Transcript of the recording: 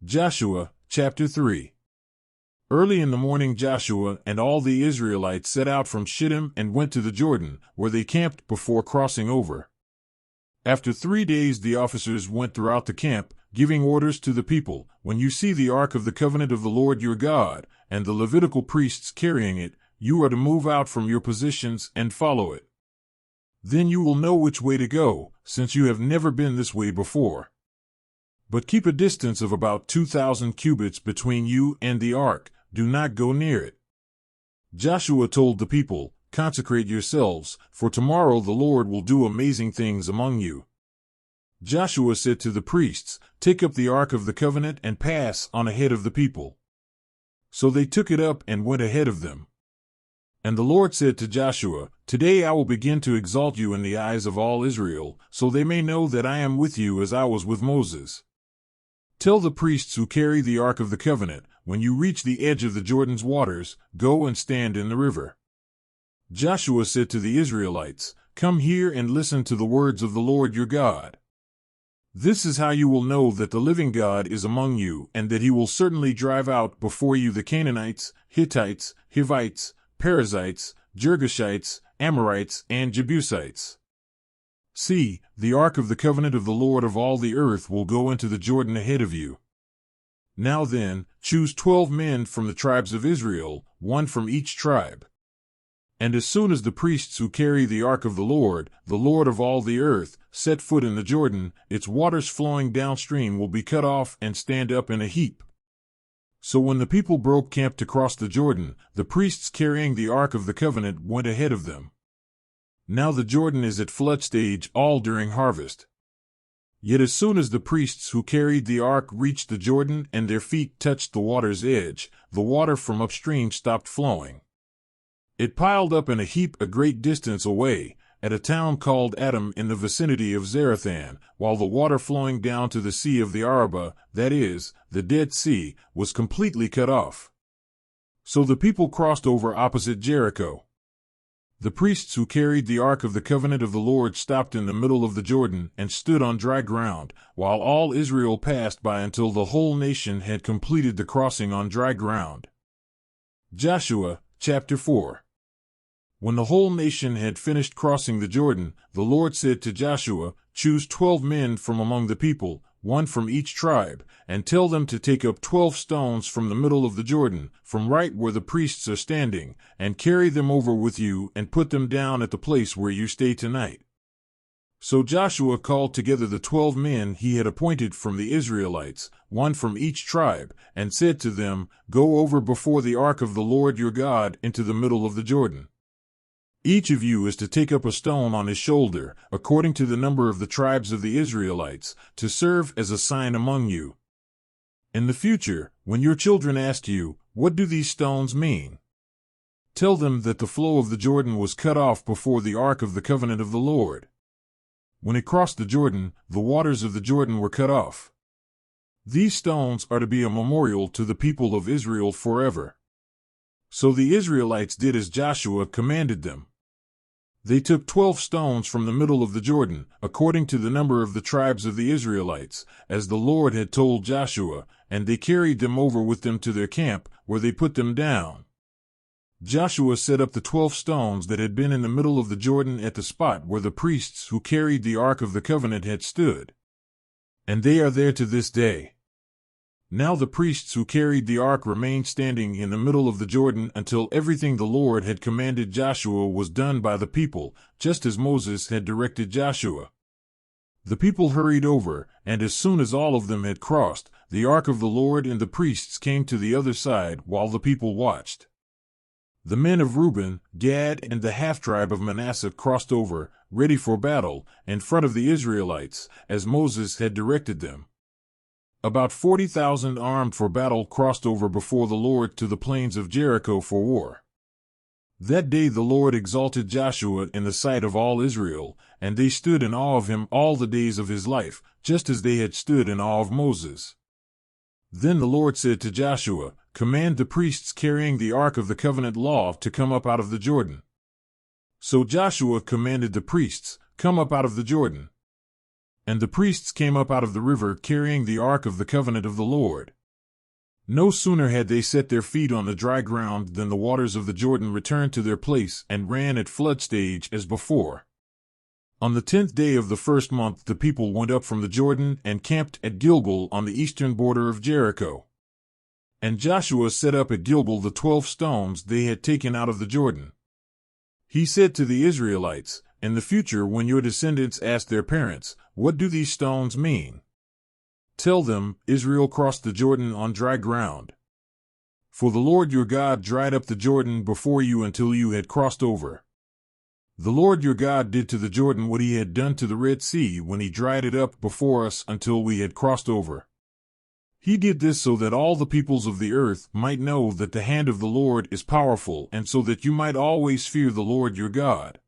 Joshua, chapter 3. Early in the morning Joshua and all the Israelites set out from Shittim and went to the Jordan, where they camped before crossing over. After 3 days the officers went throughout the camp, giving orders to the people, "When you see the ark of the covenant of the Lord your God, and the Levitical priests carrying it, you are to move out from your positions and follow it. Then you will know which way to go, since you have never been this way before. But keep a distance of about 2,000 cubits between you and the ark. Do not go near it." Joshua told the people, "Consecrate yourselves, for tomorrow the Lord will do amazing things among you." Joshua said to the priests, "Take up the ark of the covenant and pass on ahead of the people." So they took it up and went ahead of them. And the Lord said to Joshua, "Today I will begin to exalt you in the eyes of all Israel, so they may know that I am with you as I was with Moses. Tell the priests who carry the ark of the covenant, when you reach the edge of the Jordan's waters, go and stand in the river." Joshua said to the Israelites, "Come here and listen to the words of the Lord your God. This is how you will know that the living God is among you, and that he will certainly drive out before you the Canaanites, Hittites, Hivites, Perizzites, Girgashites, Amorites, and Jebusites. See, the ark of the covenant of the Lord of all the earth will go into the Jordan ahead of you. Now then, choose 12 men from the tribes of Israel, one from each tribe. And as soon as the priests who carry the ark of the Lord of all the earth, set foot in the Jordan, its waters flowing downstream will be cut off and stand up in a heap." So when the people broke camp to cross the Jordan, the priests carrying the ark of the covenant went ahead of them. Now the Jordan is at flood stage all during harvest. Yet as soon as the priests who carried the ark reached the Jordan and their feet touched the water's edge, the water from upstream stopped flowing. It piled up in a heap a great distance away, at a town called Adam in the vicinity of Zarethan, while the water flowing down to the Sea of the Arabah, that is, the Dead Sea, was completely cut off. So the people crossed over opposite Jericho. The priests who carried the ark of the covenant of the Lord stopped in the middle of the Jordan and stood on dry ground, while all Israel passed by until the whole nation had completed the crossing on dry ground. Joshua, chapter 4. When the whole nation had finished crossing the Jordan, the Lord said to Joshua, "Choose 12 men from among the people, one from each tribe, and tell them to take up 12 stones from the middle of the Jordan, from right where the priests are standing, and carry them over with you and put them down at the place where you stay tonight." So Joshua called together the 12 men he had appointed from the Israelites, one from each tribe, and said to them, "Go over before the ark of the Lord your God into the middle of the Jordan. Each of you is to take up a stone on his shoulder, according to the number of the tribes of the Israelites, to serve as a sign among you. In the future, when your children ask you, 'What do these stones mean?' tell them that the flow of the Jordan was cut off before the ark of the covenant of the Lord. When it crossed the Jordan, the waters of the Jordan were cut off. These stones are to be a memorial to the people of Israel forever." So the Israelites did as Joshua commanded them. They took 12 stones from the middle of the Jordan, according to the number of the tribes of the Israelites, as the Lord had told Joshua, and they carried them over with them to their camp, where they put them down. Joshua set up the 12 stones that had been in the middle of the Jordan at the spot where the priests who carried the ark of the covenant had stood. And they are there to this day. Now the priests who carried the ark remained standing in the middle of the Jordan until everything the Lord had commanded Joshua was done by the people, just as Moses had directed Joshua. The people hurried over, and as soon as all of them had crossed, the ark of the Lord and the priests came to the other side while the people watched. The men of Reuben, Gad, and the half-tribe of Manasseh crossed over, ready for battle, in front of the Israelites, as Moses had directed them. About 40,000 armed for battle crossed over before the Lord to the plains of Jericho for war. That day the Lord exalted Joshua in the sight of all Israel, and they stood in awe of him all the days of his life, just as they had stood in awe of Moses. Then the Lord said to Joshua, "Command the priests carrying the ark of the covenant law to come up out of the Jordan." So Joshua commanded the priests, "Come up out of the Jordan." And the priests came up out of the river carrying the ark of the covenant of the Lord. No sooner had they set their feet on the dry ground than the waters of the Jordan returned to their place and ran at flood stage as before. On the 10th day of the first month the people went up from the Jordan and camped at Gilgal on the eastern border of Jericho. And Joshua set up at Gilgal the 12 stones they had taken out of the Jordan. He said to the Israelites, "In the future when your descendants ask their parents, 'What do these stones mean?' tell them, Israel crossed the Jordan on dry ground. For the Lord your God dried up the Jordan before you until you had crossed over. The Lord your God did to the Jordan what he had done to the Red Sea when he dried it up before us until we had crossed over. He did this so that all the peoples of the earth might know that the hand of the Lord is powerful and so that you might always fear the Lord your God.